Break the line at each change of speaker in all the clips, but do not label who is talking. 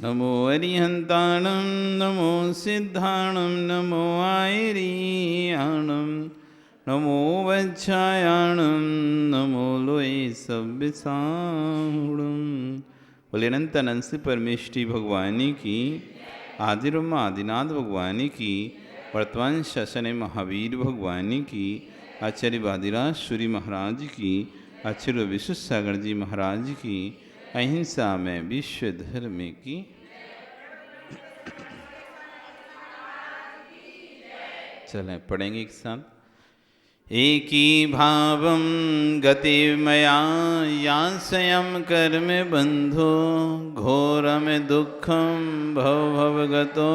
नमो अरिहन्ताणं नमो सिद्धाणं नमो आयरियाणं नमो वज्रायाणं नमो लोये सव्यसाणं। बोले अनंत अनंत से परमेष्टि भगवानी की, आदिर आदिनाथ भगवानी की, वर्तमान शासन महावीर भगवानी की, आचार्य वादिराज सूरी महाराज की, आचार्य विश्व सागर जी महाराज की, अहिंसा में विश्व धर्म की। चलें पढ़ेंगे एक साथ। एकी भावं गतिमया यास्यं कर्म बंधो घोरम दुःखं भवभवगतो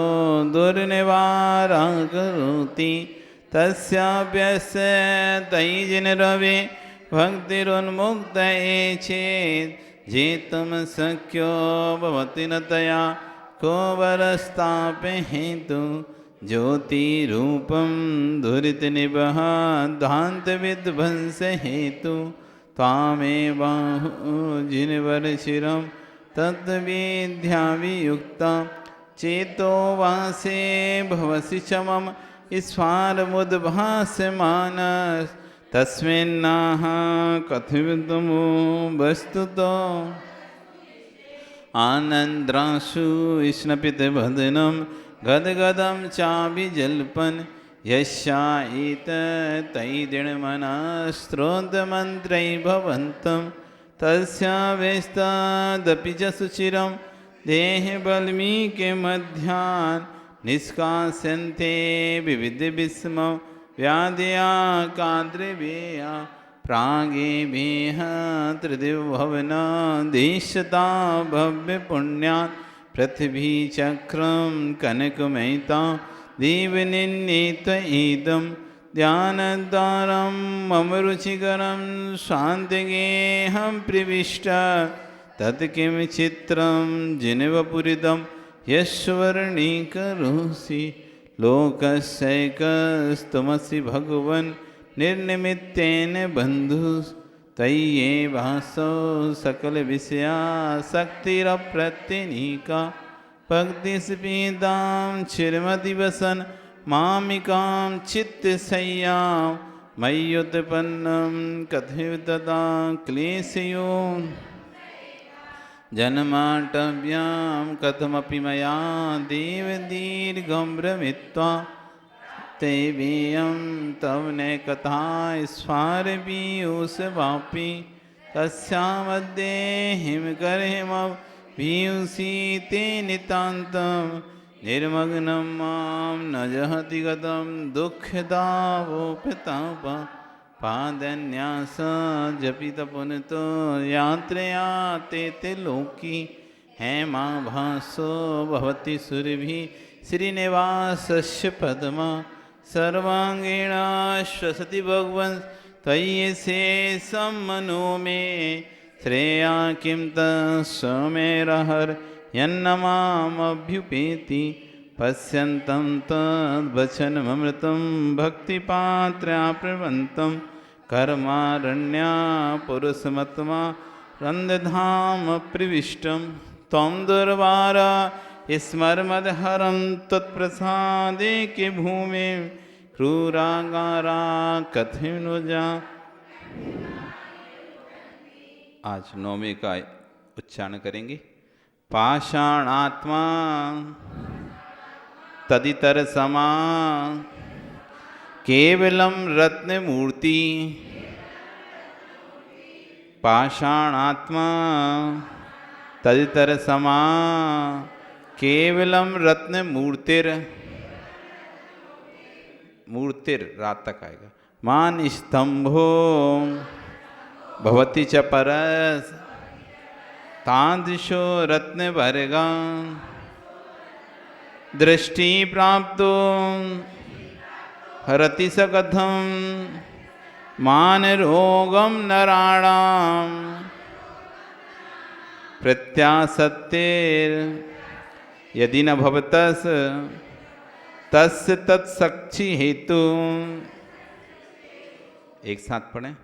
दुर्निवारा करोति तस्याप्यस्य तैजिनरवे भक्तिरुन्मुक्त चेत् जेतुं शक्यो भवति न तया को वरस्तापे हेतु ज्योतिरूपं दुरितनिभः ध्वान्तविध्वंस हेतु त्वामेवाहु जिनवरचिरं तद्विद्यावियुक्ता चेतो वासे भवसि च मम स्फारमुद्भासमानः तस्मिन्नाह कथितमो वस्तुतो आनन्द्राशु स्नपितवदनं गदगदं चाभिजल्पन् यस्याएतैर्दिणमनस्त्रोतमन्त्रै भवन्तं तस्यावेस्तादपि च सुचिरं देहे बल्मीकिमध्यान् निष्कास्यन्ते विविधविस्मं व्याधया काद्रवेया प्रागेभ्यः त्रिदिवभवना दिश्यता भव्यपुण्यात् पृथ्वीचक्रं कनकमयिता दीवनिन्नीत इदं ध्यानद्वारं मम रुचिकरं शान्तिगेहं प्रविष्ट तत् किं चित्रं जिनवपुरिदं यस्वर्णीकरोषि लोकस्यैकस्त्वमसि भगवन् निर्निमित्तेन बन्धु तय्येवासौ सकलविषयासक्तिरप्रत्यनीका भक्तिस्पीतां चिरमतिवसन् मामिकां चित्तशय्यां मय्युत्पन्नं कथयतदा क्लेशयो जन्माटव्यां कथमपि मया देवदीर्घं भ्रमित्वा तेवेयं तव न कथा स्फारपीयूषवापि तस्यामध्ये हिमकरहिमं पीयूषीते नितान्तं निर्मग्नं मां न जहति गतं दुःखदावोपताप पादन्यास जपित पुनतो यात्रया ते लोकी हेमाभासो भवति सुरभि श्रीनिवासस्य पद्मा सर्वांगीण श्वसति भगवन् त्वयि शेषं मनो मे श्रेया किं तस्मेरहर यन्नमामभ्युपेति पश्यन्तं तद्वचनममृतं भक्तिपात्र्याप्रवन्तं कर्मारण्या पुरुषमत्मा रन्धधाम प्रविष्टं त्वं दुर्वारा स्मर्मदहरं तत्प्रसादे के भूमि क्रूरागारा कथिनुजा। आज नौवे का उच्चारण करेंगे। पाषाणात्मा तदितर समा केवलम रत्नमूर्ति पाषाणात्मा तदितर समा केवलम रत्न मूर्तिर मूर्तिर रात तक आएगा। मान स्तंभो भवति च परस तादृशो रत्न भर्गा दृष्टि प्राप्तो हरति स कथम मान रोगम नराणां प्रत्यासत्तेर यदि न भवतस तस्य तत्साक्षी हेतु। एक साथ पढ़ें।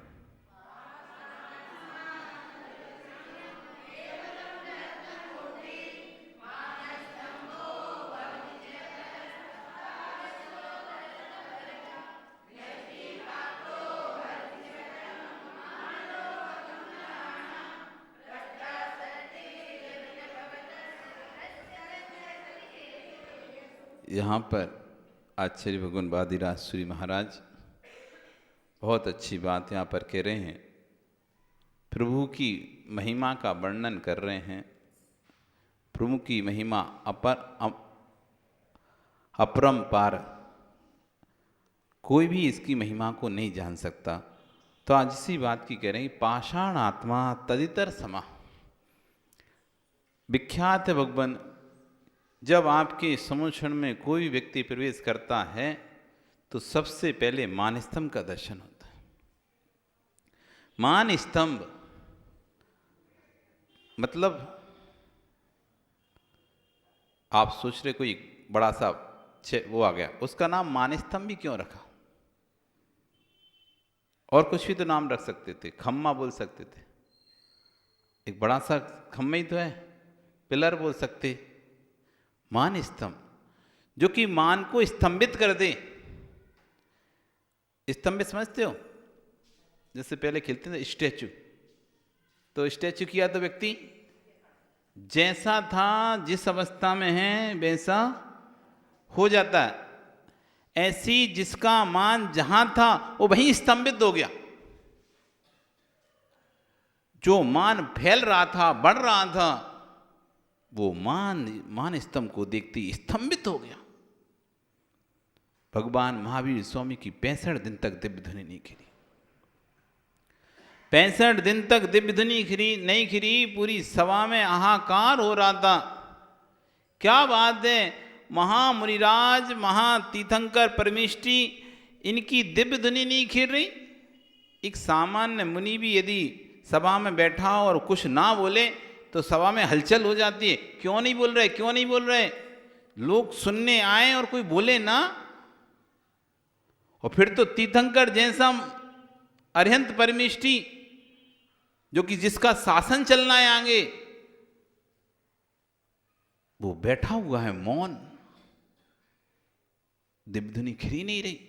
यहाँ पर आचार्य भगवान वादिराज सूरी महाराज बहुत अच्छी बात यहाँ पर कह रहे हैं। प्रभु की महिमा का वर्णन कर रहे हैं। प्रभु की महिमा अपरंपार, कोई भी इसकी महिमा को नहीं जान सकता। तो आज इसी बात की कह रहे हैं, पाषाण आत्मा तदितर समा। विख्यात है भगवान, जब आपके समुक्षण में कोई व्यक्ति प्रवेश करता है तो सबसे पहले मान स्तंभ का दर्शन होता है। मान स्तंभ मतलब आप सोच रहे कोई बड़ा सा वो आ गया, उसका नाम मान स्तंभ भी क्यों रखा? और कुछ भी तो नाम रख सकते थे, खम्मा बोल सकते थे, एक बड़ा सा खम्मा ही तो है, पिलर बोल सकते। मान स्तंभ जो कि मान को स्तंभित कर दे। स्तंभित समझते हो? जैसे पहले खेलते थे स्टैचू, तो स्टैचू किया तो व्यक्ति जैसा था, जिस अवस्था में है वैसा हो जाता है। ऐसी जिसका मान जहां था वो वहीं स्तंभित हो गया। जो मान फैल रहा था, बढ़ रहा था, वो मान स्तंभ को देखते ही स्तंभित हो गया। भगवान महावीर स्वामी की 65 दिन तक दिव्य ध्वनि नहीं खिली। 65 दिन तक दिव्य ध्वनि नहीं खिली। पूरी सभा में हाहाकार हो रहा था। क्या बात है, महामुनिराज, महातीर्थंकर, परमेष्टि, इनकी दिव्य ध्वनि नहीं खिल रही। एक सामान्य मुनि भी यदि सभा में बैठा और कुछ ना बोले तो सभा में हलचल हो जाती है। क्यों नहीं बोल रहे, क्यों नहीं बोल रहे? लोग सुनने आए और कोई बोले ना। और फिर तो तीर्थंकर जैसा अरिहंत परमेष्टि, जो कि जिसका शासन चलना है आगे, वो बैठा हुआ है मौन। दिव्य ध्वनि खिली नहीं रही।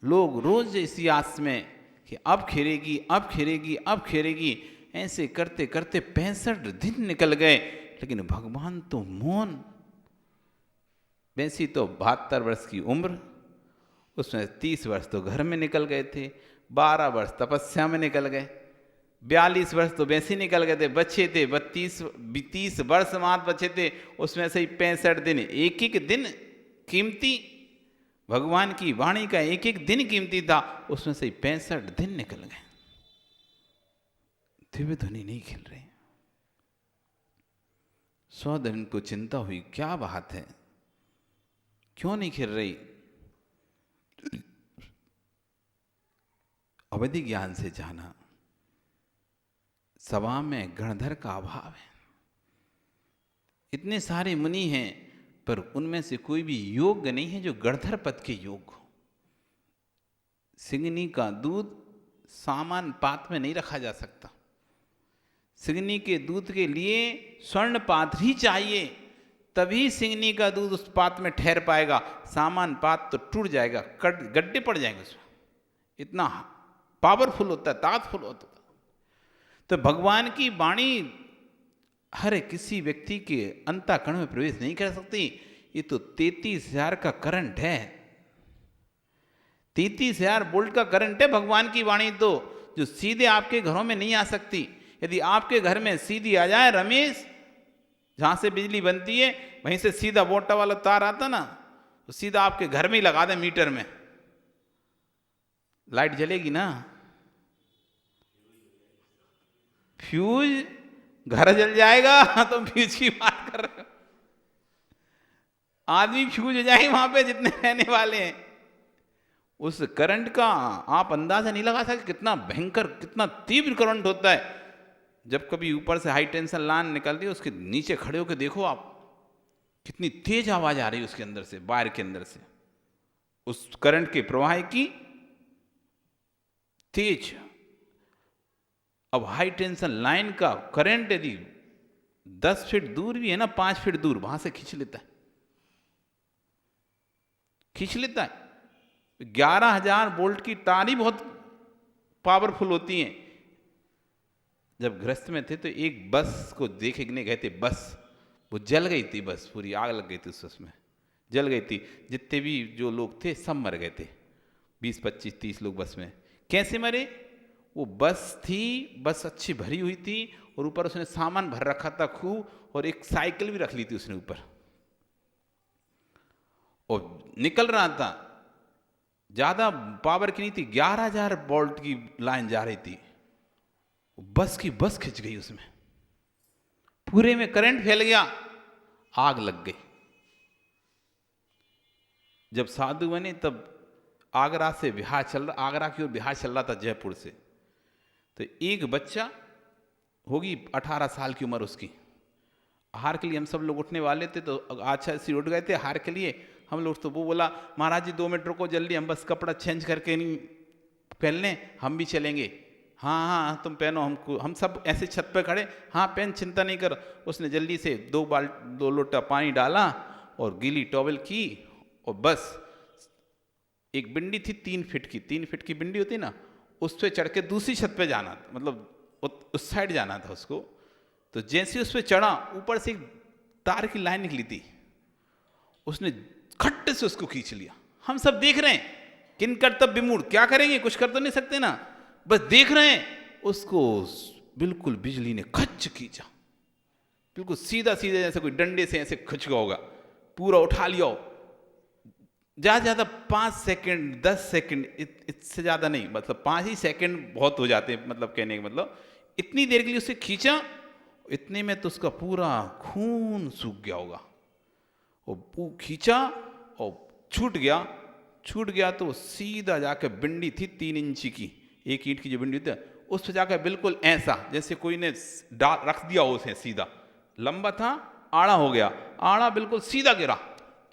लोग रोज इसी आस में कि अब खिलेगी, अब खिलेगी, अब खिलेगी, ऐसे करते करते 65 दिन निकल गए, लेकिन भगवान तो मौन। वैसी तो 72 वर्ष की उम्र, उसमें 30 वर्ष तो घर में निकल गए थे, 12 वर्ष तपस्या में निकल गए, 42 वर्ष तो वैसे निकल गए थे, बचे थे 30 वर्ष मात्र बचे थे, उसमें से ही 65 दिन, एक एक दिन कीमती। भगवान की वाणी का एक एक दिन कीमती था, उसमें से ही 65 दिन निकल गए। दिव्य ध्वनि नहीं खिल रही। सौदन को चिंता हुई, क्या बात है, क्यों नहीं खिल रही? अवधि ज्ञान से जाना, सभा में गणधर का अभाव है। इतने सारे मुनि हैं, पर उनमें से कोई भी योग्य नहीं है जो गणधर पद के योग्य हो। सिंगनी का दूध सामान्य पात्र में नहीं रखा जा सकता। सिंगनी के दूध के लिए स्वर्ण पात्र ही चाहिए, तभी सिंगनी का दूध उस पात्र में ठहर पाएगा। सामान्य पात्र तो टूट जाएगा, गड्ढे पड़ जाएंगे उसमें। इतना पावरफुल होता है, ताकतफुल होता है। तो भगवान की वाणी हर किसी व्यक्ति के अंतःकरण में प्रवेश नहीं कर सकती। ये तो 33,000 का करंट है, 33,000 वोल्ट का करंट है भगवान की वाणी, तो जो सीधे आपके घरों में नहीं आ सकती। यदि आपके घर में सीधी आ जाए, रमेश, जहां से बिजली बनती है वहीं से सीधा वोल्टा वाला तार आता ना, तो सीधा आपके घर में ही लगा दे, मीटर में लाइट जलेगी ना। फ्यूज घर जल जाएगा तो फ्यूज की बात कर रहे हो? आदमी फ्यूज हो जाए वहां पे जितने रहने वाले हैं। उस करंट का आप अंदाजा नहीं लगा सकते, कितना भयंकर, कितना तीव्र करंट होता है। जब कभी ऊपर से हाई टेंशन लाइन निकलती है, उसके नीचे खड़े होकर देखो आप, कितनी तेज आवाज आ रही है उसके अंदर से, वायर के अंदर से, उस करंट के प्रवाह की तेज। अब हाई टेंशन लाइन का करंट यदि 10 फीट दूर भी है ना, 5 फीट दूर, वहां से खींच लेता है, खींच लेता है। 11,000 वोल्ट की तार ही बहुत पावरफुल होती हैं। जब गृहस्थ में थे तो एक बस को देखने गए थे, बस वो जल गई थी, बस पूरी आग लग गई थी उसमें, जल गई थी। जितने भी जो लोग थे सब मर गए थे, 20, 25, 30 लोग बस में। कैसे मरे? वो बस थी, बस अच्छी भरी हुई थी और ऊपर उसने सामान भर रखा था खूब, और एक साइकिल भी रख ली थी उसने ऊपर, और निकल रहा था। ज्यादा पावर की नहीं थी, 11,000 वोल्ट की लाइन जा रही थी। बस की बस खिंच गई, उसमें पूरे में करंट फैल गया, आग लग गई। जब साधु बने तब आगरा से बिहार चल रहा, आगरा की ओर बिहार चल रहा था जयपुर से। तो एक बच्चा होगी 18 साल की उम्र उसकी, आहार के लिए हम सब लोग उठने वाले थे, तो अच्छा से उठ गए थे आहार के लिए हम लोग। तो वो बोला, महाराज जी 2 मिनट रुको जल्दी, हम बस कपड़ा चेंज करके नहीं पहन लें, हम भी चलेंगे। हाँ हाँ तुम पहनो, हमको, हम सब ऐसे छत पे खड़े, हाँ पहन, चिंता नहीं कर। उसने जल्दी से 2 लोटा पानी डाला और गीली टॉवल की, और बस एक बिंडी थी 3 फीट की, 3 फीट की बिंडी होती ना, उस पर चढ़ के दूसरी छत पे जाना था, मतलब उस साइड जाना था उसको। तो जैसे उस पर चढ़ा, ऊपर से एक तार की लाइन निकली थी, उसने खट्टे से उसको खींच लिया। हम सब देख रहे हैं, किन कर्तव्य विमूढ़, क्या करेंगे, कुछ कर तो नहीं सकते ना, बस देख रहे हैं। उसको बिल्कुल बिजली ने खच्च खींचा, बिल्कुल सीधा सीधा, जैसे कोई डंडे से ऐसे खिंच गया होगा, पूरा उठा लिया। ज्यादा ज्यादा 5 सेकंड 10 सेकंड, इससे ज्यादा नहीं, मतलब 5 ही सेकंड बहुत हो जाते हैं, मतलब कहने का मतलब इतनी देर के लिए उसे खींचा। इतने में तो उसका पूरा खून सूख गया होगा। और वो खींचा और छूट गया तो सीधा जाकर बिंडी थी 3 इंची की, 1 ईंट की जो बिंडी थी, उस पर जाकर बिल्कुल ऐसा जैसे कोई ने रख दिया उसे, सीधा लंबा था, आड़ा हो गया, आड़ा बिल्कुल सीधा गिरा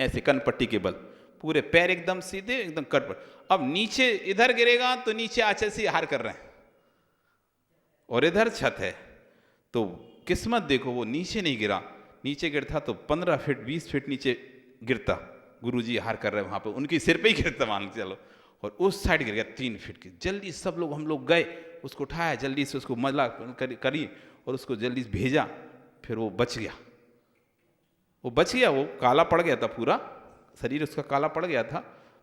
ऐसे कनपट्टी के बल, पूरे पैर एकदम सीधे, एकदम कट पर। अब नीचे इधर गिरेगा तो नीचे आचे से हार कर रहे हैं, और इधर छत है, तो किस्मत देखो वो नीचे नहीं गिरा। नीचे गिरता तो 15 फीट 20 फीट नीचे गिरता, गुरुजी हार कर रहे हैं वहां पे, उनकी सिर पे ही गिरता मान के चलो, और उस साइड गिर गया 3 फीट की। जल्दी सब लोग, हम लोग गए, उसको उठाया जल्दी से, उसको मजा करी और उसको जल्दी से भेजा। फिर वो बच गया, वो काला पड़ गया था, पूरा शरीर उसका काला पड़ गया था,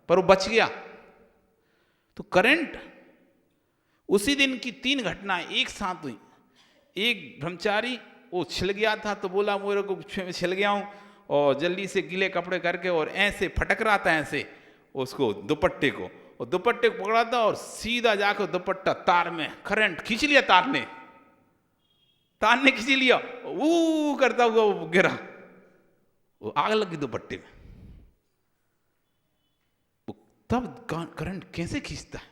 पर वो बच गया। तो करंट, उसी दिन की 3 घटनाएं एक साथ हुई। एक ब्रह्मचारी वो छिल गया था, तो बोला मेरे को छिल गया हूं, और जल्दी से गीले कपड़े करके और ऐसे फटक रहा था ऐसे उसको दुपट्टे को, और दुपट्टे को पकड़ा था और सीधा जाकर दुपट्टा तार में, करंट खींच लिया, तार ने खींच लिया, वो करता हुआ वो गिरा, वो आग लगी दुपट्टे में। तब करंट कैसे खींचता है,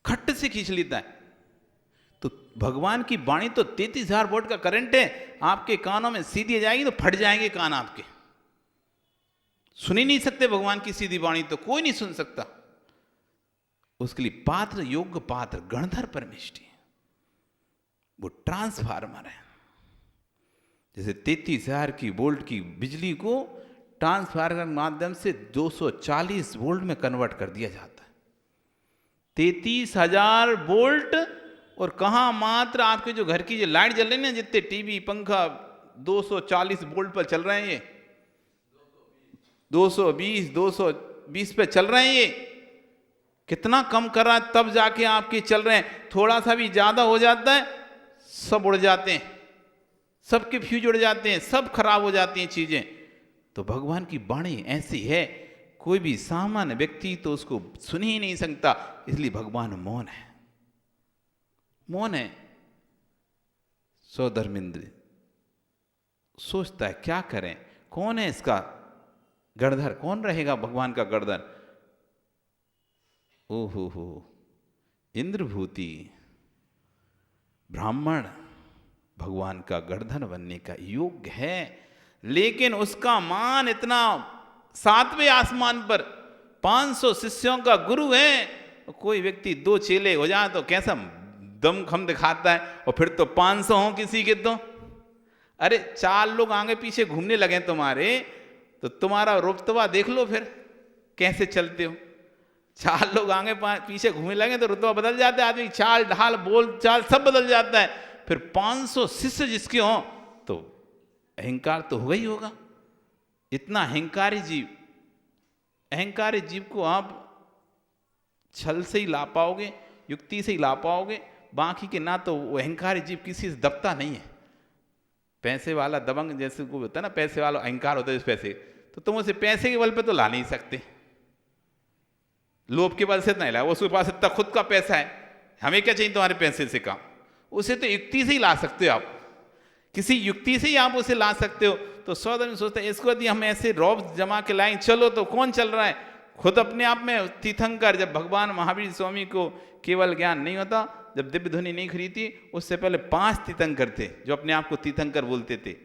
खट्ट से खींच लेता है। तो भगवान की वाणी तो 33,000 वोल्ट का करंट है, आपके कानों में सीधी जाएगी तो फट जाएंगे कान आपके, सुन ही नहीं सकते भगवान की सीधी वाणी, तो कोई नहीं सुन सकता। उसके लिए पात्र, योग्य पात्र, गणधर परमेष्टि, वो ट्रांसफार्मर है। जैसे 33,000 की वोल्ट की बिजली को ट्रांसफार्मर के माध्यम से 240 वोल्ट में कन्वर्ट कर दिया जाता है। 33,000 वोल्ट, और कहाँ मात्र आपके जो घर की जो लाइट जल रही है ना, जितने टीवी पंखा 240 वोल्ट पर चल रहे हैं, ये 220 पे चल रहे हैं, ये कितना कम कर रहा है, तब जाके आपके चल रहे हैं। थोड़ा सा भी ज्यादा हो जाता है, सब उड़ जाते हैं, सबके फ्यूज उड़ जाते हैं, सब खराब हो जाती हैं चीजें। तो भगवान की वाणी ऐसी है, कोई भी सामान्य व्यक्ति तो उसको सुन ही नहीं सकता, इसलिए भगवान मौन है, मौन है। सौधर्मिंद्र सोचता है क्या करें, कौन है इसका गणधर, कौन रहेगा भगवान का गणधर। ओहो हो, इंद्रभूति ब्राह्मण भगवान का गणधर बनने का योग्य है, लेकिन उसका मान इतना 7वें आसमान पर 500 शिष्यों का गुरु है। कोई व्यक्ति 2 चेले हो जाए तो कैसा दमखम दिखाता है, और फिर तो 500 हो किसी के तो, अरे 4 लोग आगे पीछे घूमने लगे तुम्हारे, तो तुम्हारा रुतबा देख लो फिर कैसे चलते हो। 4 लोग आगे पीछे घूमने लगे तो रुतबा बदल जाता है, आदमी चाल ढाल बोल चाल सब बदल जाता है। फिर 500 शिष्य जिसके हों तो अहंकार तो होगा ही होगा। इतना अहंकारी जीव, अहंकारी जीव को आप छल से ही ला पाओगे, युक्ति से ही ला पाओगे, बाकी के ना तो वो अहंकारी जीव किसी से दबता नहीं है। पैसे वाला दबंग जैसे को होता है ना, पैसे वाला अहंकार होता है इस पैसे, तो तुम उसे पैसे के बल पे तो ला नहीं सकते, लोभ के बल से नहीं ला, उसके पास इतना खुद का पैसा है, हमें क्या चाहिए तुम्हारे पैसे से काम, उसे तो युक्ति से ही ला सकते हो आप, किसी युक्ति से ही आप उसे ला सकते हो। तो सौदर सोचते हैं इसको यदि हम ऐसे रौब जमा के लाएं, चलो तो कौन चल रहा है, खुद अपने आप में तीर्थंकर। जब भगवान महावीर स्वामी को केवल ज्ञान नहीं होता, जब दिव्य ध्वनि नहीं खरीदी, उससे पहले 5 तीर्थंकर थे जो अपने आप को तीर्थंकर बोलते थे।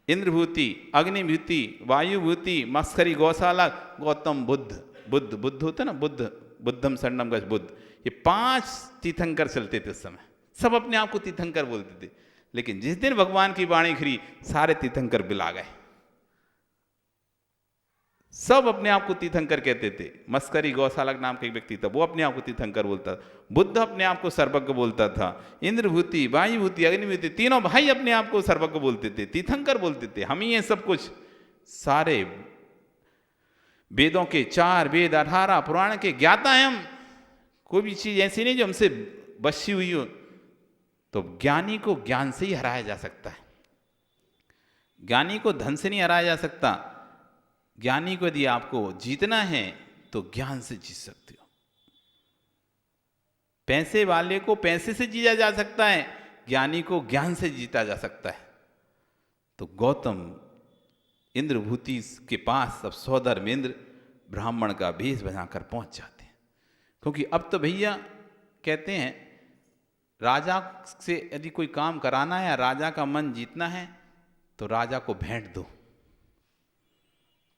इंद्रभूति, अग्निभूति, वायुभूति, मस्करी गौशाला, गौतम बुद्ध, बुद्ध होता ना, बुद्धम शरणम गच्छ बुद्ध, ये 5 तीर्थंकर चलते थे उस समय, सब अपने आप को तीर्थंकर बोलते थे। लेकिन जिस दिन भगवान की वाणी खरी, सारे तीर्थंकर बिला गए, सब अपने आप को तीर्थंकर कहते थे। मस्करी गौशाला नाम का एक व्यक्ति था, वो अपने आप को तीर्थंकर बोलता था। बुद्ध अपने आप को सर्वज्ञ बोलता था। इंद्रभूति, वायुभूति, अग्निभूति, तीनों भाई अपने आप को सर्वज्ञ बोलते थे, तीर्थंकर बोलते थे। हम ही ये सब कुछ, सारे वेदों के 4 वेद, 18 पुराण के ज्ञाता हैं हम। कोई भी चीज ऐसी नहीं जो हमसे बची हुई हो। तो ज्ञानी को ज्ञान से ही हराया जा सकता है, ज्ञानी को धन से नहीं हराया जा सकता। ज्ञानी को यदि आपको जीतना है तो ज्ञान से जीत सकते हो। पैसे वाले को पैसे से जीता जा सकता है, ज्ञानी को ज्ञान से जीता जा सकता है। तो गौतम इंद्रभूति के पास अब सौधर्म इंद्र ब्राह्मण का भेष बनाकर पहुंच जाते हैं, क्योंकि अब तो भैया कहते हैं राजा से यदि कोई काम कराना है या राजा का मन जीतना है तो राजा को भेंट दो।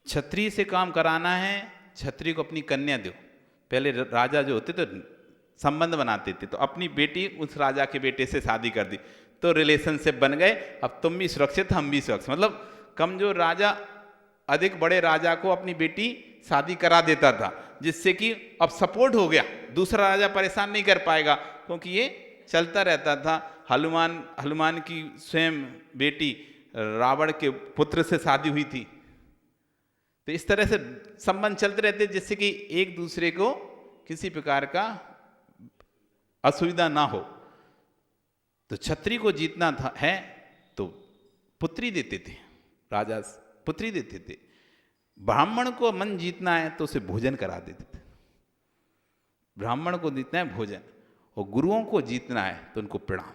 क्षत्रिय से काम कराना है, क्षत्रिय को अपनी कन्या दो। पहले राजा जो होते तो संबंध बनाते थे, तो अपनी बेटी उस राजा के बेटे से शादी कर दी, तो रिलेशनशिप बन गए। अब तुम भी सुरक्षित, हम भी सुरक्षित। मतलब कमजोर राजा अधिक बड़े राजा को अपनी बेटी शादी करा देता था, जिससे कि अब सपोर्ट हो गया, दूसरा राजा परेशान नहीं कर पाएगा, क्योंकि ये चलता रहता था। हनुमान की स्वयं बेटी रावण के पुत्र से शादी हुई थी। तो इस तरह से संबंध चलते रहते, जिससे कि एक दूसरे को किसी प्रकार का असुविधा ना हो। तो क्षत्रिय को जीतना था है तो पुत्री देते थे, राजा पुत्री देते थे। ब्राह्मण को मन जीतना है तो उसे भोजन करा देते थे। ब्राह्मण को जीतना है भोजन, और गुरुओं को जीतना है तो उनको प्रणाम।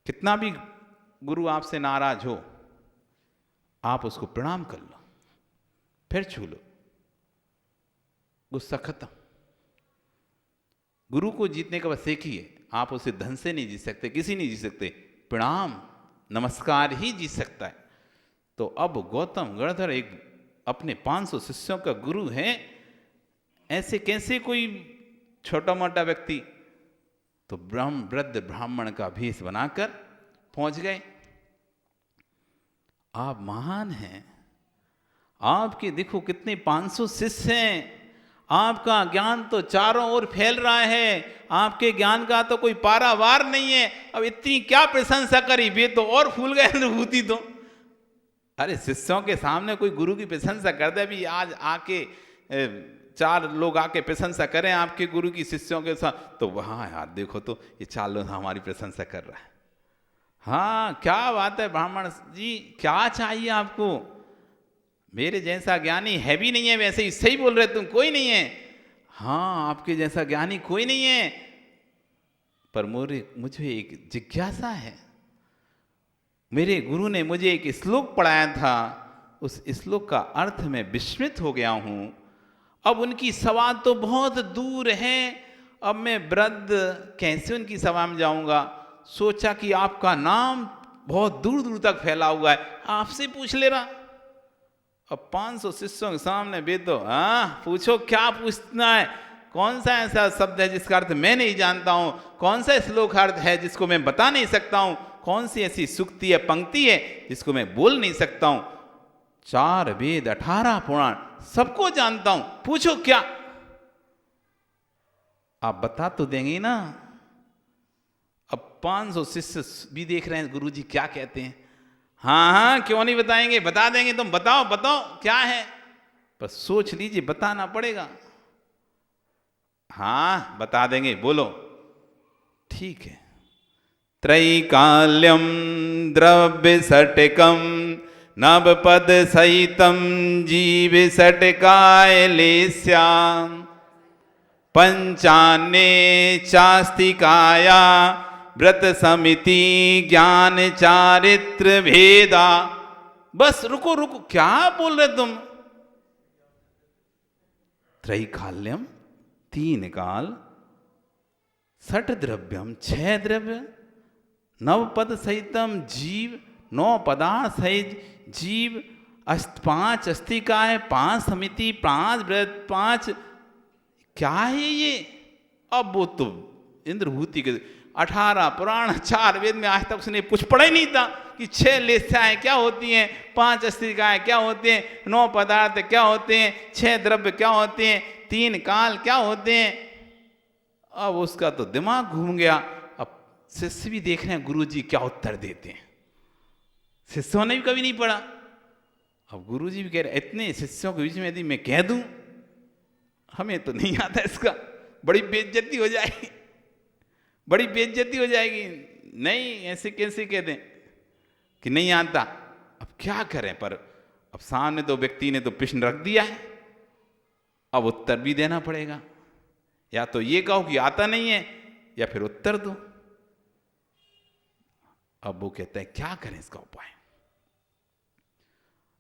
कितना भी गुरु आपसे नाराज हो, आप उसको प्रणाम कर लो, फिर छू लो, गुस्सा खत्म। गुरु को जीतने का बस एक ही है, आप उसे धन से नहीं जीत सकते, किसी नहीं जीत सकते, प्रणाम नमस्कार ही जीत सकता है। तो अब गौतम गणधर एक अपने 500 शिष्यों का गुरु है, ऐसे कैसे कोई छोटा मोटा व्यक्ति। तो वृद्ध ब्राह्मण का भेष बनाकर पहुंच गए। आप महान हैं, आपके देखो कितने 500 शिष्य हैं, आपका ज्ञान तो चारों ओर फैल रहा है, आपके ज्ञान का तो कोई पारावार नहीं है। अब इतनी क्या प्रशंसा करी, वे तो और फूल गए अनुभूति तो। अरे शिष्यों के सामने कोई गुरु की प्रशंसा कर दे, अभी आज आके 4 लोग आके प्रशंसा करें आपके गुरु की शिष्यों के साथ, तो वहाँ यार देखो तो ये 4 लोग हमारी प्रशंसा कर रहा है। हाँ क्या बात है ब्राह्मण जी, क्या चाहिए आपको? मेरे जैसा ज्ञानी है भी नहीं है, वैसे ही सही बोल रहे तुम, कोई नहीं है। हाँ आपके जैसा ज्ञानी कोई नहीं है, पर मुझे एक जिज्ञासा है। मेरे गुरु ने मुझे एक श्लोक पढ़ाया था, उस श्लोक का अर्थ में विस्मित हो गया हूं। अब उनकी सभा तो बहुत दूर है, अब मैं वृद्ध कैसे उनकी सभा में जाऊंगा। सोचा कि आपका नाम बहुत दूर दूर तक फैला हुआ है, आपसे पूछ ले रहा। अब 500 शिष्यों के सामने बेदो, हाँ पूछो क्या पूछना है। कौन सा ऐसा शब्द है जिसका अर्थ मैं नहीं जानता हूं, कौन सा श्लोक अर्थ है जिसको मैं बता नहीं सकता हूं, कौन सी ऐसी सूक्ति है पंक्ति है जिसको मैं बोल नहीं सकता हूं। 4 वेद 18 पुराण सबको जानता हूं, पूछो क्या। आप बता तो देंगे ना। अब 500 शिष्य भी देख रहे हैं गुरुजी क्या कहते हैं। हाँ हाँ क्यों नहीं बताएंगे, बता देंगे, तुम बताओ बताओ क्या है, बस सोच लीजिए, बताना पड़ेगा। हाँ बता देंगे, बोलो। ठीक है। त्रैकाल्यम द्रव्य सटकम नवपद सहितम जीव सटकायलेस्याम पंचान्ने चास्तिकाया व्रत समिति ज्ञान चारित्र भेदा। बस रुको रुको, क्या बोल रहे तुम? त्रैकाल्यम 3 काल, षट द्रव्यम 6 द्रव्य, नवपद सहितम जीव 9 पदार्थ सहित जीव, 5 अस्तिकाय, 5 समिति, 5 व्रत, 5 क्या है ये? अब वो तो इंद्रभूति के 18 पुराण 4 वेद में आज तक उसने कुछ पढ़ा ही नहीं था कि 6 लेस्याएं क्या होती हैं, 5 अस्तिकाएं क्या होते हैं, 9 पदार्थ क्या होते हैं, 6 द्रव्य क्या होते हैं, 3 काल क्या होते हैं। अब उसका तो दिमाग घूम गया। अब शिष्य भी देख रहे हैं गुरु जी क्या उत्तर देते हैं, शिष्यों ने भी कभी नहीं पढ़ा। अब गुरु जी भी कह रहे इतने शिष्यों के बीच में यदि मैं कह दूं हमें तो नहीं आता इसका, बड़ी बेइज्जती हो जाएगी, बड़ी बेइज्जती हो जाएगी। नहीं ऐसे कैसे कह दें कि नहीं आता, अब क्या करें? पर अब सामने तो व्यक्ति ने तो प्रश्न रख दिया है, अब उत्तर भी देना पड़ेगा। या तो ये कहो कि आता नहीं है या फिर उत्तर दो। अब वो कहते हैं क्या करें इसका उपाय?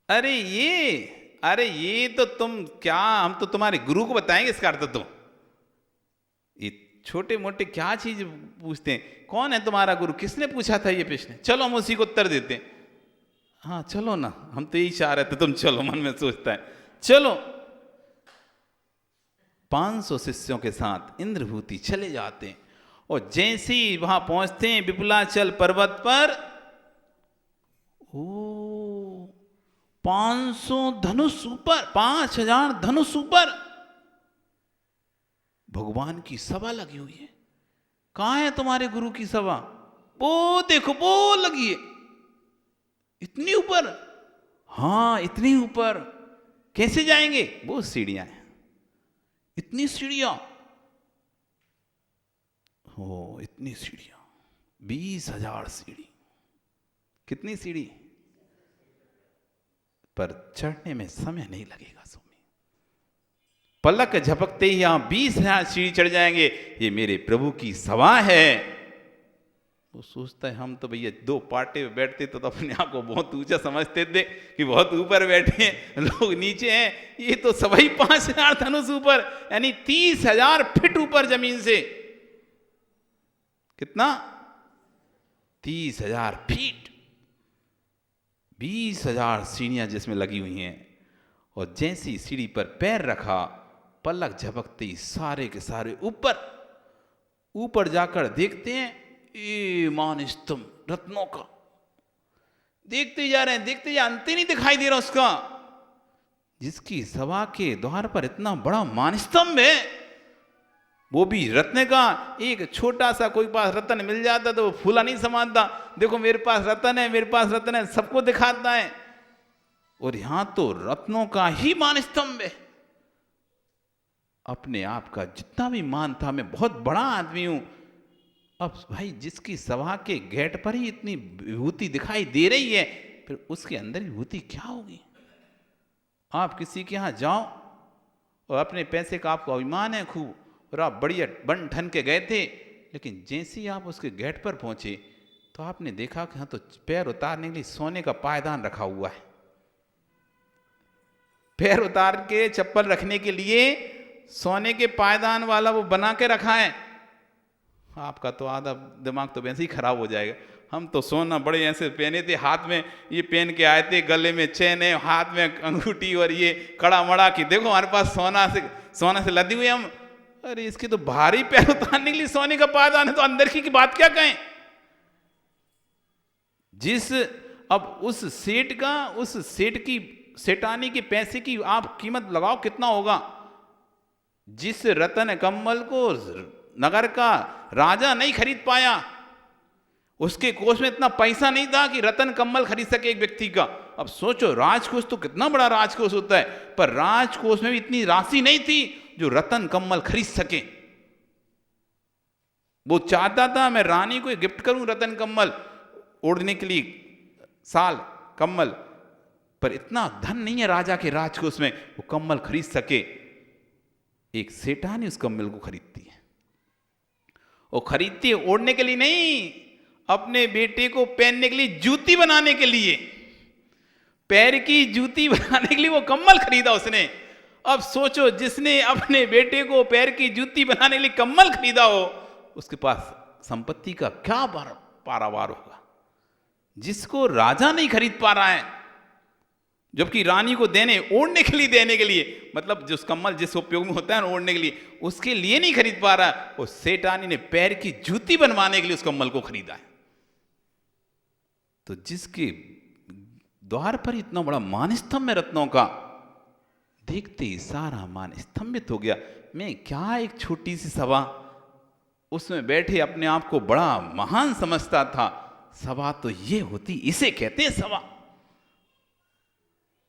अरे ये तो तुम क्या, हम तो तुम्हारे गुरु को बताएंगे इसका अर्थ। तो ये छोटे मोटे क्या चीज पूछते हैं? कौन है तुम्हारा गुरु, किसने पूछा था ये प्रश्न? चलो हम उसी को उत्तर देते हैं। हाँ चलो ना, हम तो यही चाह रहे थे, तुम चलो, मन में सोचता है चलो। 500 शिष्यों के साथ इंद्रभूति चले जाते हैं और जैसे ही वहां पहुंचते हैं विपुलाचल पर्वत पर, ओ 500 धनुष ऊपर, 5000 धनुष ऊपर भगवान की सभा लगी हुई है। कहां है तुम्हारे गुरु की सभा? वो देखो वो लगी है, इतनी ऊपर। हाँ इतनी ऊपर कैसे जाएंगे? वो सीढ़ियां हैं, इतनी सीढ़ियां, हो इतनी सीढ़ियां, 20,000 सीढ़ी। कितनी सीढ़ी? पर चढ़ने में समय नहीं लगेगा स्वामी, पलक झपकते ही यहां 20,000 सीढ़ी चढ़ जाएंगे। ये मेरे प्रभु की सभा है। वो सोचता है हम तो भैया 2 पाटे में बैठते तो अपने आप को बहुत ऊंचा समझते थे कि बहुत ऊपर बैठे हैं, लोग नीचे हैं, ये तो सभी 5,000 धनुष ऊपर, यानी 30,000 फीट ऊपर जमीन से। कितना? 30,000 फीट, 20,000 सीढ़ियां जिसमें लगी हुई हैं। और जैसी सीढ़ी पर पैर रखा, पलक झपकते ही सारे के सारे ऊपर ऊपर जाकर देखते हैं ये मान स्तंभ रत्नों का, देखते जा रहे हैं, देखते जा, अंत ही नहीं दिखाई दे रहा उसका। जिसकी सभा के द्वार पर इतना बड़ा मान स्तंभ है, वो भी रत्न का। एक छोटा सा कोई पास रत्न मिल जाता तो वो फूला नहीं समाता, देखो मेरे पास रत्न है, मेरे पास रत्न है, सबको दिखाता है। और यहां तो रत्नों का ही मान स्तंभ है। अपने आप का जितना भी मान था, मैं बहुत बड़ा आदमी हूं। अब भाई जिसकी सभा के गेट पर ही इतनी विभूति दिखाई दे रही है, फिर उसके अंदर विभूति क्या होगी? आप किसी के यहां जाओ और अपने पैसे का आपको अभिमान है खूब, और आप बढ़िया बन ठन के गए थे, लेकिन जैसे ही आप उसके गेट पर पहुंचे तो आपने देखा कि हाँ तो पैर उतारने के लिए सोने का पायदान रखा हुआ है। पैर उतार के चप्पल रखने के लिए सोने के पायदान वाला वो बना के रखा है। आपका तो आधा दिमाग तो वैसे ही खराब हो जाएगा। हम तो सोना बड़े ऐसे पहने थे, हाथ में ये पहन के आए थे, गले में चेन है, हाथ में अंगूठी और ये कड़ा मड़ा की, देखो हमारे पास सोना से लदी हुई हम। अरे इसके तो भारी पैर उतारने के लिए सोने का पायदान है, तो अंदर की बात क्या कहें? अब उस सेठ की सेठानी के पैसे की आप कीमत लगाओ कितना होगा। जिस रतन कमल को नगर का राजा नहीं खरीद पाया, उसके कोष में इतना पैसा नहीं था कि रतन कम्बल खरीद सके एक व्यक्ति का। अब सोचो, राजकोष तो कितना बड़ा राजकोष होता है, पर राजकोष में भी इतनी राशि नहीं थी जो रतन कम्बल खरीद सके। वो चाहता था मैं रानी को गिफ्ट करूं रतन कम्बल ओढ़ने के लिए, साल कम्बल, पर इतना धन नहीं है राजा के राजकोष में वो कम्बल खरीद सके। एक सेठानी उस कम्बल को खरीदती है। वो खरीदती है ओढ़ने के लिए नहीं, अपने बेटे को पहनने के लिए, जूती बनाने के लिए, पैर की जूती बनाने के लिए वो कम्बल खरीदा उसने। अब सोचो, जिसने अपने बेटे को पैर की जूती बनाने के लिए कम्बल खरीदा हो, उसके पास संपत्ति का क्या पारावार होगा। जिसको राजा नहीं खरीद पा रहा है, जबकि रानी को देने ओढ़ने के लिए, देने के लिए, मतलब जिस कम्बल जिस उपयोग में होता है ना ओढ़ने के लिए, उसके लिए नहीं खरीद पा रहा है, वो सेठानी ने पैर की जूती बनवाने के लिए उस कम्बल को खरीदा है। तो जिसके द्वार पर इतना बड़ा मान स्तंभ है रत्नों का, देखते ही सारा मान स्तंभित हो गया। मैं क्या एक छोटी सी सभा, उसमें बैठे अपने आप को बड़ा महान समझता था। सभा तो ये होती, इसे कहते हैं सभा।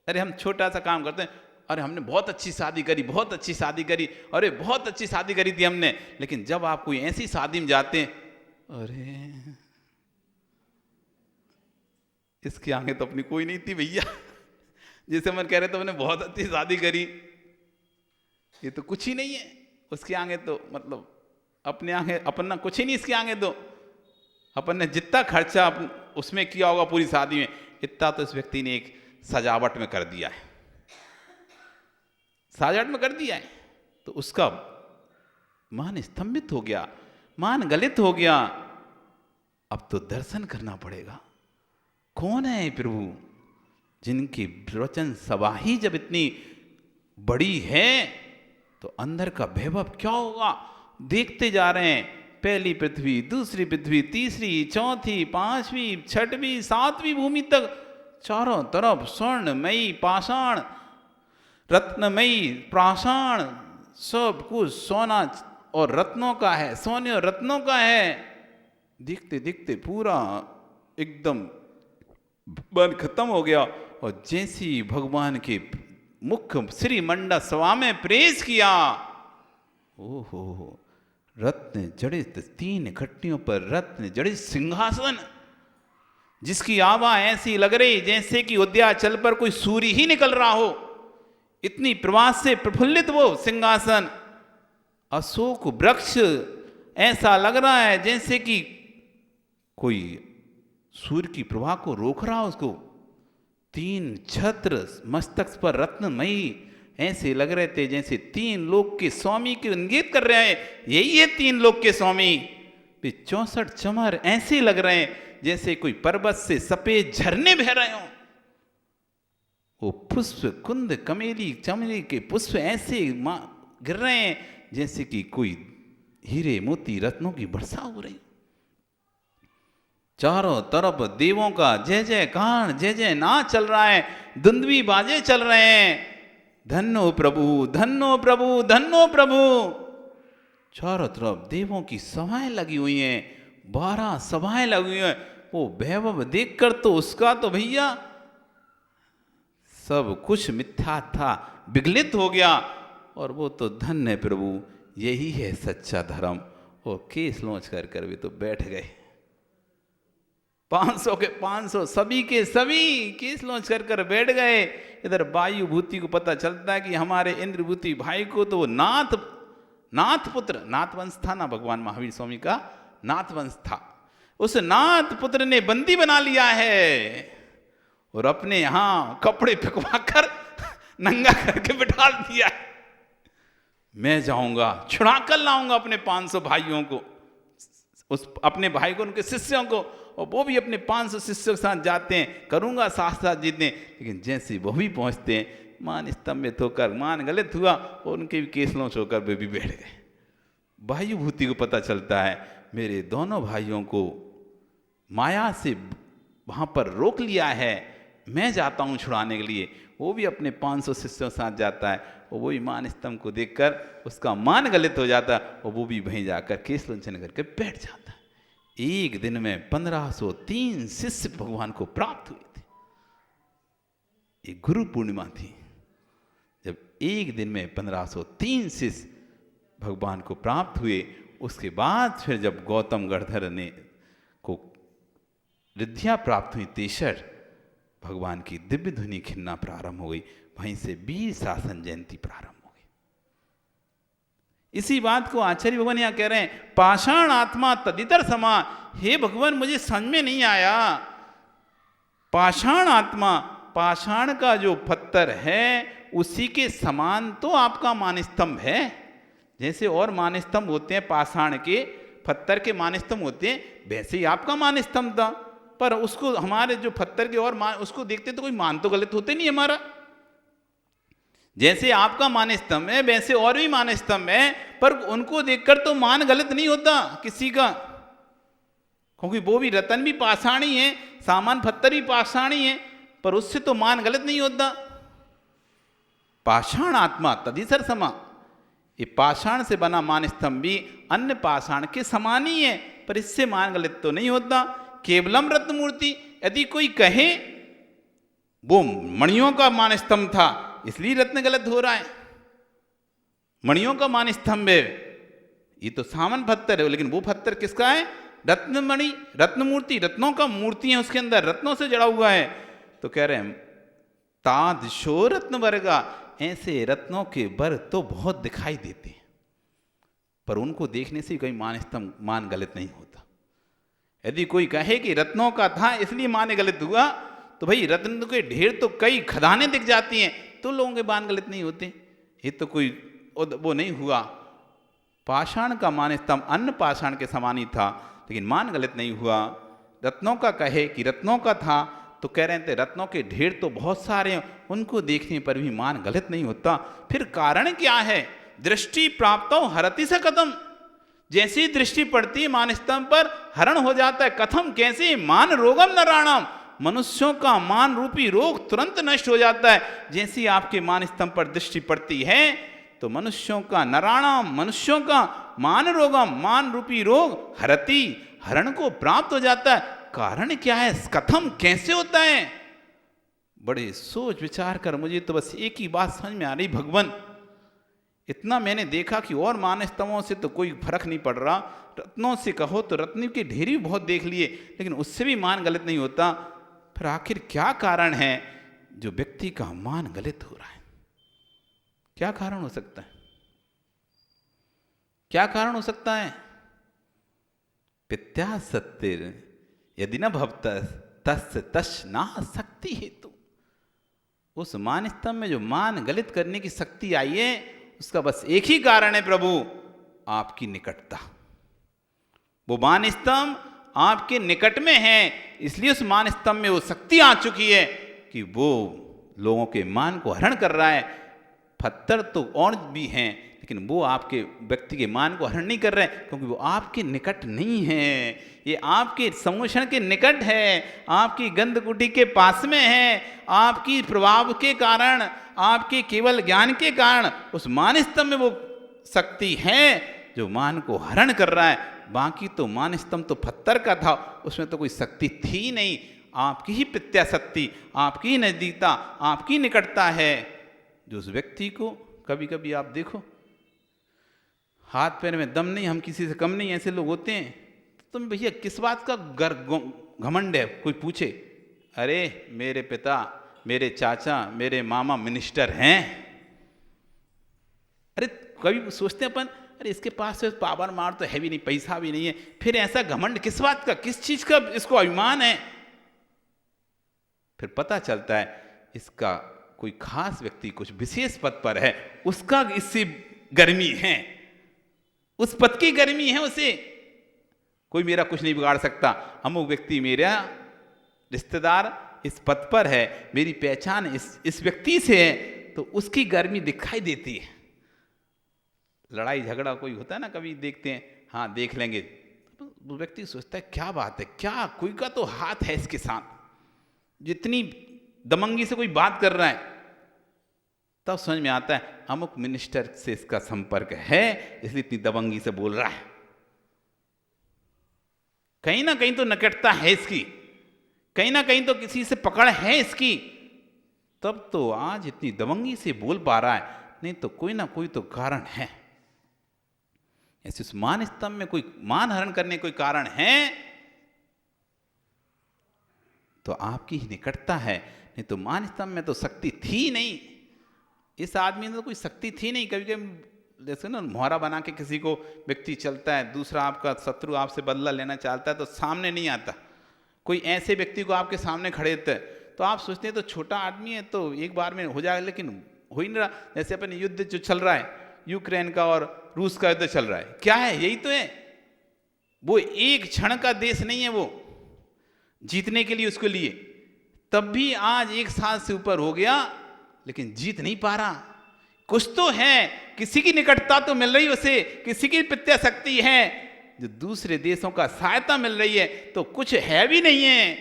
अरे हम छोटा सा काम करते हैं, अरे हमने बहुत अच्छी शादी करी, बहुत अच्छी शादी करी, अरे बहुत अच्छी शादी करी थी हमने, लेकिन जब आप कोई ऐसी शादी में जाते हैं, अरे इसके आगे तो अपनी कोई नहीं थी भैया। जैसे हम कह रहे थे हमने बहुत अच्छी शादी करी, ये तो कुछ ही नहीं है उसके आगे, तो मतलब अपने आगे अपना कुछ ही नहीं, इसके आगे तो अपन ने जितना खर्चा उसमें किया होगा पूरी शादी में, इतना तो इस व्यक्ति ने एक सजावट में कर दिया है, सजावट में कर दिया है। तो उसका मान स्तंभित हो गया, मान गलित हो गया। अब तो दर्शन करना पड़ेगा, कौन है प्रभु जिनकी वचन सभा ही जब इतनी बड़ी है तो अंदर का वैभव क्या होगा। देखते जा रहे हैं, पहली पृथ्वी, दूसरी पृथ्वी, तीसरी, चौथी, पांचवी, छठवीं, सातवीं भूमि तक चारों तरफ स्वर्णमयी पाषाण, रत्नमयी पाषाण, सब कुछ सोना और रत्नों का है, सोने और रत्नों का है। देखते देखते पूरा एकदम बन खत्म हो गया। और जैसी भगवान के मुख्य श्री मंडा सभा में प्रवेश किया, ओहो, रत्न जड़ित 3 घटियों पर रत्न जड़ित सिंहासन, जिसकी आभा ऐसी लग रही जैसे कि उद्याचल पर कोई सूर्य ही निकल रहा हो, इतनी प्रवास से प्रफुल्लित वो सिंहासन। अशोक वृक्ष ऐसा लग रहा है जैसे कि कोई सूर्य की प्रभा को रोक रहा हो उसको। 3 छत्र मस्तक पर रत्नमयी ऐसे लग रहे थे जैसे 3 लोक के स्वामी के इंगित कर रहे हैं, यही है 3 लोक के स्वामी। 64 चमर ऐसे लग रहे हैं जैसे कोई पर्वत से सफेद झरने बह रहे हो। वो पुष्प, कुंद, कमेली, चमेली के पुष्प ऐसे गिर रहे हैं जैसे कि कोई हीरे मोती रत्नों की वर्षा हो रही। चारों तरफ देवों का जय जयकार, जय जय नाच चल रहा है, दुंदुभी बाजे चल रहे हैं। धन्नो प्रभु, धन्नो प्रभु, धन्नो प्रभु। चारों तरफ देवों की सभाएं लगी हुई हैं, 12 सभाएं लगी हुई हैं। वो वैभव देखकर तो उसका तो भैया सब कुछ मिथ्या था, विगलित हो गया। और वो तो धन्य प्रभु, यही है सच्चा धर्म। और केस लॉन्च कर भी तो बैठ गए, 500 के 500 सभी के सभी केस लॉन्च कर बैठ गए। इधर वायु भूति को पता चलता है कि हमारे इंद्रभूति भाई को तो वो नाथ पुत्र, नाथ वंश था ना, भगवान महावीर स्वामी का नाथ वंश था, उस नाथ पुत्र ने बंदी बना लिया है और अपने यहाँ कपड़े फिकवा कर नंगा करके बिठा दिया है। मैं जाऊंगा, छुड़ा कर लाऊंगा अपने 500 भाइयों को, उस अपने भाई को, उनके शिष्यों को, और वो भी अपने 500 शिष्यों के साथ जाते हैं, करूंगा साथ साथ जीतने। लेकिन जैसे वो भी पहुंचते हैं, मान स्तंभित होकर, मान गलत हुआ और उनके भी केस लॉन्च होकर वे भी बैठ गए। वायु भूति को पता चलता है मेरे दोनों भाइयों को माया से वहाँ पर रोक लिया है, मैं जाता हूँ छुड़ाने के लिए। वो भी अपने 500 शिष्यों के साथ जाता है और वही मान स्तंभ को देखकर उसका मान गलित हो जाता है और वो भी वहीं जाकर केस लंचन करके बैठ जाता है। एक दिन में 1503 शिष्य भगवान को प्राप्त हुए थे। एक गुरु पूर्णिमा थी जब एक दिन में 1503 शिष्य भगवान को प्राप्त हुए। उसके बाद फिर जब गौतम गणधर ने को रिद्धियां प्राप्त हुई, तेसर भगवान की दिव्य ध्वनि खिलना प्रारंभ हो गई। वहीं से वीर शासन जयंती प्रारंभ हो गई। इसी बात को आचार्य भगवान यहां कह रहे हैं, पाषाण आत्मा तदितर समा। हे भगवान, मुझे समझ में नहीं आया, पाषाण आत्मा, पाषाण का जो पत्थर है उसी के समान तो आपका मानस्तंभ है। जैसे और मानस्तंभ होते हैं, पाषाण के पत्थर के मानस्तंभ होते हैं, वैसे ही आपका मानस्तंभ था। पर उसको हमारे जो पत्थर के और उसको देखते तो कोई मान तो गलत होते नहीं हमारा। जैसे आपका मान स्तंभ है वैसे और भी मान स्तंभ है, पर उनको देखकर तो मान गलत नहीं होता किसी का, क्योंकि वो भी रतन भी पाषाण ही है, सामान पत्थर भी पाषाण ही है, पर उससे तो मान गलत नहीं होता। पाषाण आत्मा तदिसर समा, ये पाषाण से बना मान स्तंभ भी अन्य पाषाण के समान ही है, पर इससे मान गलत तो नहीं होता। केवलम रत्न मूर्ति, यदि कोई कहे वो मणियों का मान स्तंभ था इसलिए रत्न गलत हो रहा है, मणियों का मान स्तंभ है, ये तो सामान पत्थर है, लेकिन वो पत्थर किसका है? रत्न मणि, रत्न मूर्ति, रत्नों का मूर्ति है, उसके अंदर रत्नों से जड़ा हुआ है। तो कह रहे हैं तादृशो रत्न वर्गा, ऐसे रत्नों के वर्ग तो बहुत दिखाई देते हैं, पर उनको देखने से कहीं मान स्तंभ मान गलत नहीं होता। यदि कोई कहे कि रत्नों का था इसलिए मान गलत हुआ, तो भाई रत्न के ढेर तो कई खदानें दिख जाती हैं तो लोगों के मान गलत नहीं होते, ये तो कोई वो नहीं हुआ। पाषाण का मान स्तंभ अन्य पाषाण के समान ही था, लेकिन मान गलत नहीं हुआ। रत्नों का कहे कि रत्नों का था, तो कह रहे थे रत्नों के ढेर तो बहुत सारे हैं, उनको देखने पर भी मान गलत नहीं होता। फिर कारण क्या है? दृष्टि प्राप्त हरति स कथम, जैसी दृष्टि पड़ती है मान स्तंभ पर हरण हो जाता है। कथम, कैसे? मान रोगम नराणाम, मनुष्यों का मान रूपी रोग तुरंत नष्ट हो जाता है। जैसी आपके मान स्तंभ पर दृष्टि पड़ती है तो मनुष्यों का नराणाम, मनुष्यों का मान रोगम, मान रूपी रोग हरति, हरण को प्राप्त हो जाता है। कारण क्या है? कथम, कैसे होता है? बड़े सोच विचार कर मुझे तो बस एक ही बात समझ में आ रही, भगवान इतना मैंने देखा कि और मान स्तंभों से तो कोई फर्क नहीं पड़ रहा, रत्नों से कहो तो रत्न के ढेर भी बहुत देख लिए, लेकिन उससे भी मान गलत नहीं होता। फिर आखिर क्या कारण है जो व्यक्ति का मान गलत हो रहा है? क्या कारण हो सकता है? क्या कारण हो सकता है? पित्या सत्तिर यदि न भवत तस् तस् ना शक्ति हेतु, उस मान स्तंभ में जो मान गलत करने की शक्ति आई है उसका बस एक ही कारण है प्रभु, आपकी निकटता। वो मान स्तंभ आपके निकट में है, इसलिए उस मान स्तंभ में वो शक्ति आ चुकी है कि वो लोगों के मान को हरण कर रहा है। पत्थर तो और भी हैं, लेकिन वो आपके व्यक्ति के मान को हरण नहीं कर रहे हैं, क्योंकि वो आपके निकट नहीं है, ये आपके समोषण के निकट है, आपकी गंधकुटी के पास में है। आपकी प्रभाव के कारण, आपके केवल ज्ञान के कारण उस मान स्तंभ में वो शक्ति है जो मान को हरण कर रहा है। बाकी तो मान स्तंभ तो पत्थर का था, उसमें तो कोई शक्ति थी नहीं। आपकी ही प्रत्या शक्ति, आपकी ही नजदीकता, आपकी निकटता है जो उस व्यक्ति को, कभी कभी आप देखो हाथ पैर में दम नहीं, हम किसी से कम नहीं, ऐसे लोग होते हैं। तो तुम भैया किस बात का घमंड है? कोई पूछे, अरे मेरे पिता, मेरे चाचा, मेरे मामा मिनिस्टर हैं। अरे कभी सोचते हैं अपन, अरे इसके पास से पावर मार तो है भी नहीं, पैसा भी नहीं है, फिर ऐसा घमंड किस बात का, किस चीज का इसको अभिमान है? फिर पता चलता है इसका कोई खास व्यक्ति कुछ विशेष पद पर है, उसका इससे गर्मी है, उस पद की गर्मी है उसे। कोई मेरा कुछ नहीं बिगाड़ सकता, अमुक व्यक्ति मेरा रिश्तेदार इस पद पर है, मेरी पहचान इस व्यक्ति से है, तो उसकी गर्मी दिखाई देती है। लड़ाई झगड़ा कोई होता है ना, कभी देखते हैं, हाँ देख लेंगे, तो वो व्यक्ति सोचता है क्या बात है, क्या कोई का तो हाथ है इसके साथ, जितनी दमंगी से कोई बात कर रहा है, तब समझ में आता है अमुक मिनिस्टर से इसका संपर्क है, इसलिए इतनी दबंगी से बोल रहा है। कहीं ना कहीं तो निकटता है इसकी, कहीं ना कहीं तो किसी से पकड़ है इसकी, तब तो आज इतनी दबंगी से बोल पा रहा है, नहीं तो कोई ना कोई तो कारण है। ऐसे उस मान स्तंभ में कोई मान हरण करने कोई कारण है तो आपकी ही निकटता है, नहीं तो मान स्तंभ में तो शक्ति थी नहीं, इस आदमी में तो कोई शक्ति थी नहीं। कभी कभी जैसे ना मोहरा बना के किसी को व्यक्ति चलता है, दूसरा आपका शत्रु आपसे बदला लेना चाहता है तो सामने नहीं आता, कोई ऐसे व्यक्ति को आपके सामने खड़े होते हैं तो आप सोचते हैं तो छोटा आदमी है तो एक बार में हो जाएगा, लेकिन हो ही नहीं रहा। जैसे अपन युद्ध जो चल रहा है, यूक्रेन का और रूस का युद्ध चल रहा है, क्या है, यही तो है। वो एक क्षण का देश नहीं है वो जीतने के लिए उसके लिए, तब भी आज 1 साल से ऊपर हो गया लेकिन जीत नहीं पा रहा। कुछ तो है, किसी की निकटता तो मिल रही उसे, किसी की प्रत्यय शक्ति है, जो दूसरे देशों का सहायता मिल रही है, तो कुछ है भी नहीं है,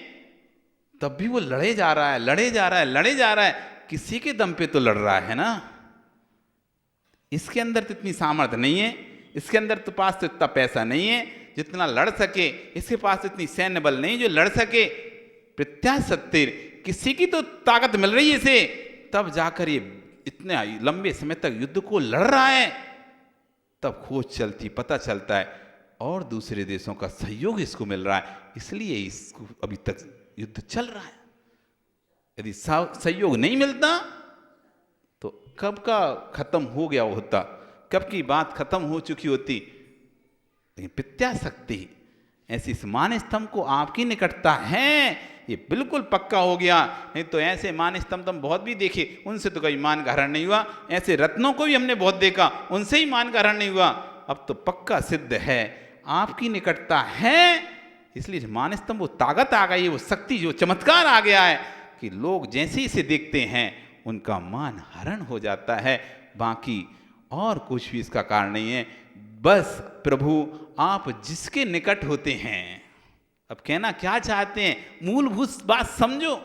तब भी वो लड़े जा रहा है, लड़े जा रहा है, लड़े जा रहा है। किसी के दम पे तो लड़ रहा है ना। इसके अंदर तो इतनी सामर्थ्य नहीं है, इसके अंदर तो पास तो इतना पैसा नहीं है जितना लड़ सके, इसके पास इतनी सैन्य बल नहीं जो लड़ सके। प्रत्याशक्ति किसी की तो ताकत मिल रही है इसे, तब जाकर ये इतने लंबे समय तक युद्ध को लड़ रहा है। तब खोज चलती, पता चलता है और दूसरे देशों का सहयोग इसको मिल रहा है, इसलिए इसको अभी तक युद्ध चल रहा है। यदि सहयोग नहीं मिलता तो कब का खत्म हो गया होता, कब की बात खत्म हो चुकी होती। लेकिन प्रत्याशक्ति ऐसी मान स्तंभ को आपकी निकटता है, ये बिल्कुल पक्का हो गया। नहीं तो ऐसे मान स्तंभ तो हम बहुत भी देखे, उनसे तो कभी मान का हरण नहीं हुआ। ऐसे रत्नों को भी हमने बहुत देखा, उनसे ही मान का हरण नहीं हुआ। अब तो पक्का सिद्ध है आपकी निकटता है, इसलिए मान स्तंभ वो ताकत आ गई है, वो शक्ति जो चमत्कार आ गया है कि लोग जैसे इसे देखते हैं उनका मान हरण हो जाता है। बाकी और कुछ भी इसका कारण नहीं है, बस प्रभु आप जिसके निकट होते हैं। अब कहना क्या चाहते हैं, मूलभूत बात समझो।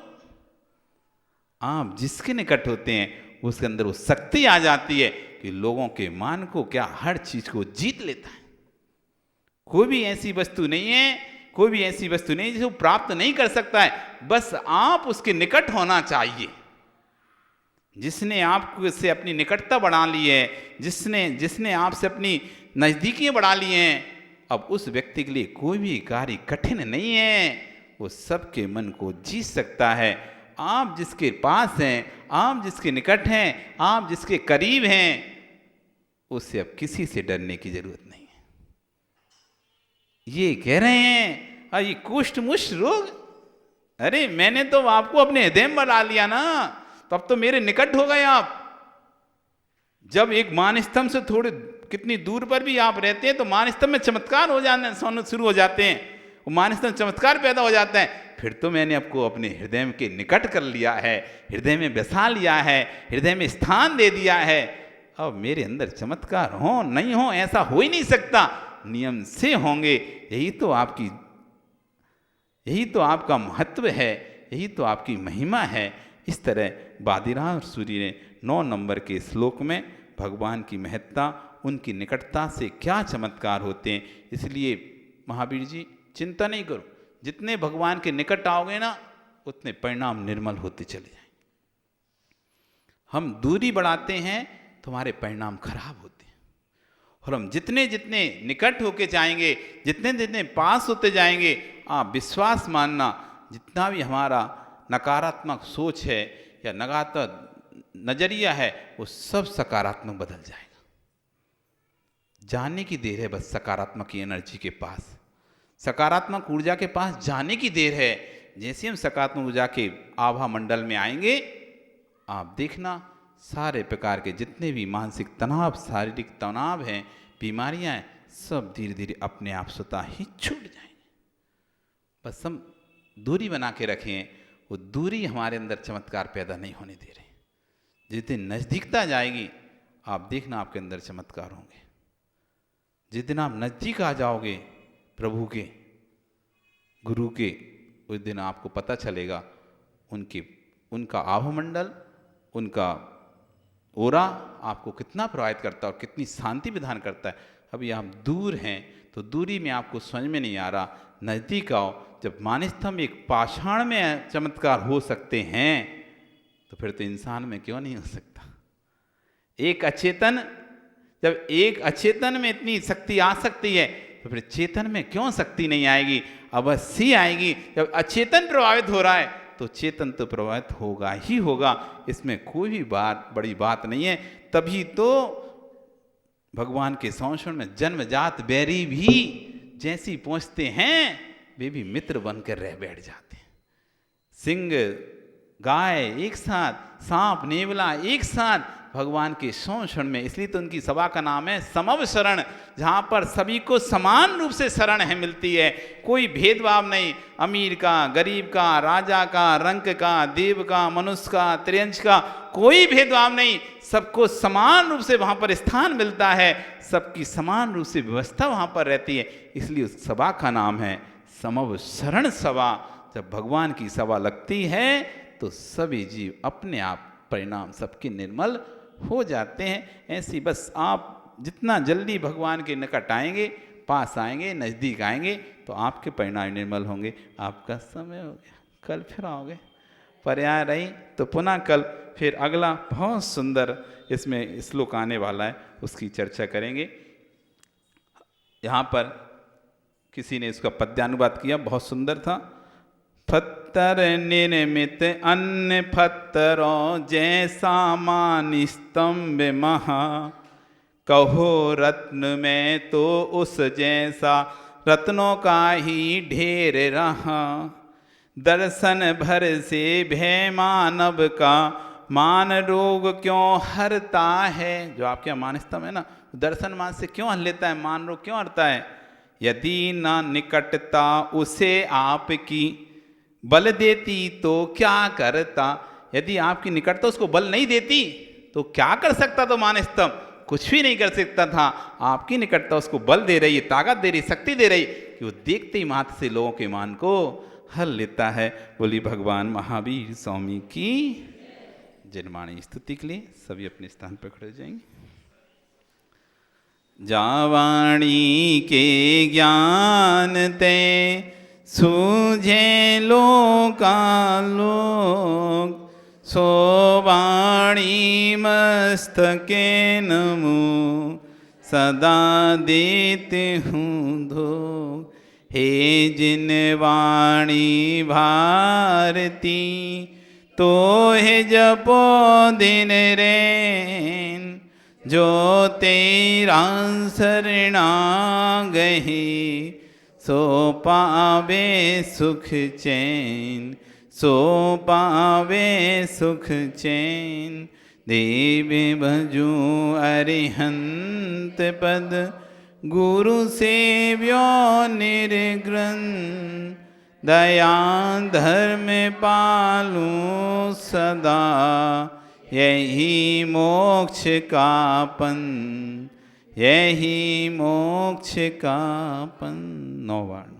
आप जिसके निकट होते हैं उसके अंदर वो शक्ति आ जाती है कि लोगों के मान को, क्या हर चीज को जीत लेता है। कोई भी ऐसी वस्तु नहीं है, कोई भी ऐसी वस्तु नहीं जिसे वो प्राप्त नहीं कर सकता है, बस आप उसके निकट होना चाहिए। जिसने आपको से अपनी निकटता बढ़ा ली है, जिसने आपसे अपनी नजदीकियां बढ़ा ली हैं, अब उस व्यक्ति के लिए कोई भी कार्य कठिन नहीं है, वो सबके मन को जीत सकता है। आप जिसके पास हैं, आप जिसके निकट हैं, आप जिसके करीब हैं, उससे अब किसी से डरने की जरूरत नहीं है। ये कह रहे हैं ये कुष्ठ मुष्ठ रोग, अरे मैंने तो आपको अपने हृदय में बना लिया ना, तब तो मेरे निकट हो गए आप। जब एक मान स्तंभ से थोड़े कितनी दूर पर भी आप रहते हैं तो मान स्तंभ में चमत्कार हो जाने शुरू हो जाते हैं, वो मान स्तंभ चमत्कार पैदा हो जाता है। फिर तो मैंने आपको अपने हृदय के निकट कर लिया है, हृदय में बसा लिया है, हृदय में स्थान दे दिया है। अब मेरे अंदर चमत्कार हो नहीं हो ऐसा हो ही नहीं सकता, नियम से होंगे। यही तो आपका महत्व है, यही तो आपकी महिमा है। इस तरह बादीराम सूरी ने 9 नंबर के श्लोक में भगवान की महत्ता, उनकी निकटता से क्या चमत्कार होते हैं। इसलिए महावीर जी चिंता नहीं करो, जितने भगवान के निकट आओगे ना उतने परिणाम निर्मल होते चले जाएंगे। हम दूरी बढ़ाते हैं तो हमारे परिणाम खराब होते हैं, और हम जितने जितने निकट होके जाएंगे, जितने जितने पास होते जाएंगे, आप विश्वास मानना, जितना भी हमारा नकारात्मक सोच है या नकारात्मक नजरिया है वो सब सकारात्मक बदल जाएगा। जाने की देर है बस सकारात्मक की एनर्जी के पास, सकारात्मक ऊर्जा के पास जाने की देर है। जैसे हम सकारात्मक ऊर्जा के आभा मंडल में आएंगे, आप देखना सारे प्रकार के जितने भी मानसिक तनाव, शारीरिक तनाव हैं, बीमारियां हैं, सब धीरे धीरे अपने आप स्वतः ही छूट जाएंगे। बस हम दूरी बना के रखें, वो दूरी हमारे अंदर चमत्कार पैदा नहीं होने दे रही। जिस दिन नज़दीकता जाएगी आप देखना आपके अंदर चमत्कार होंगे। जिस दिन आप नज़दीक आ जाओगे प्रभु के, गुरु के, उस दिन आपको पता चलेगा उनका आभमंडल, उनका ओरा आपको कितना प्रभावित करता है और कितनी शांति विधान करता है। अभी आप दूर हैं तो दूरी में आपको समझ में नहीं आ रहा, नज़दीक आओ। जब मानस्तम एक पाषाण में चमत्कार हो सकते हैं तो फिर तो इंसान में क्यों नहीं हो सकता। एक अचेतन, जब एक अचेतन में इतनी शक्ति आ सकती है तो फिर चेतन में क्यों शक्ति नहीं आएगी? अवश्य आएगी। जब अचेतन प्रभावित हो रहा है तो चेतन तो प्रभावित होगा ही होगा, इसमें कोई भी बड़ी बात नहीं है। तभी तो भगवान के संरक्षण में जन्मजात बैरी भी जैसी पहुंचते हैं वे भी मित्र बनकर रह बैठ जाते हैं। सिंह गाय एक साथ, सांप नेवला एक साथ भगवान के संरक्षण में, इसलिए तो उनकी सभा का नाम है समव शरण, जहाँ पर सभी को समान रूप से शरण है मिलती है। कोई भेदभाव नहीं, अमीर का, गरीब का, राजा का, रंक का, देव का, मनुष्य का, त्रियंश का, कोई भेदभाव नहीं। सबको समान रूप से वहाँ पर स्थान मिलता है, सबकी समान रूप से व्यवस्था वहाँ पर रहती है। इसलिए उस सभा का नाम है समव शरण सभा। जब भगवान की सभा लगती है तो सभी जीव अपने आप परिणाम सबके निर्मल हो जाते हैं। ऐसी बस आप जितना जल्दी भगवान के निकट आएंगे, पास आएंगे, नज़दीक आएंगे तो आपके परिणाम निर्मल होंगे। आपका समय हो गया, कल फिर आओगे। पर्याय रही तो पुनः कल फिर अगला बहुत सुंदर इसमें श्लोक आने वाला है, उसकी चर्चा करेंगे। यहाँ पर किसी ने इसका पद्यानुवाद किया, बहुत सुंदर था। पत्थर निर्मित अन्य पत्थरों जैसा मान स्तंभ महा, कहो रत्न में तो उस जैसा रत्नों का ही ढेर रहा। दर्शन भर से भय मानव का, मान रोग क्यों हरता है। जो आपके यहाँ मान स्तंभ है ना, दर्शन मान से क्यों हर लेता है, मान रोग क्यों हरता है। यदि न निकटता उसे आपकी, बल देती तो क्या करता। यदि आपकी निकटता उसको बल नहीं देती तो क्या कर सकता था मान स्तंभ, कुछ भी नहीं कर सकता था। आपकी निकटता उसको बल दे रही है, ताकत दे रही, शक्ति दे रही कि वो देखते ही मात्र से लोगों के मान को हल लेता है। बोली भगवान महावीर स्वामी की जनवाणी स्तुति के लिए सभी अपने स्थान पर खड़े हो जाएंगे। जावाणी के ज्ञान ते सूझे लोकालोक, सोवाणी मस्तके नमो सदा देते हूँ धो। हे जिन वाणी भारती तो हे जपो दिन रैन, जो तेरा शरणा गही सो पावे सुख चैन, सो पावे सुख चैन। देव भजू अरिहंत पद, गुरु सेव्यो निर्ग्रंथ। दया धर्म पालू सदा, यही मोक्ष का पंथ, यही मोक्ष का पंथ। 9 बार।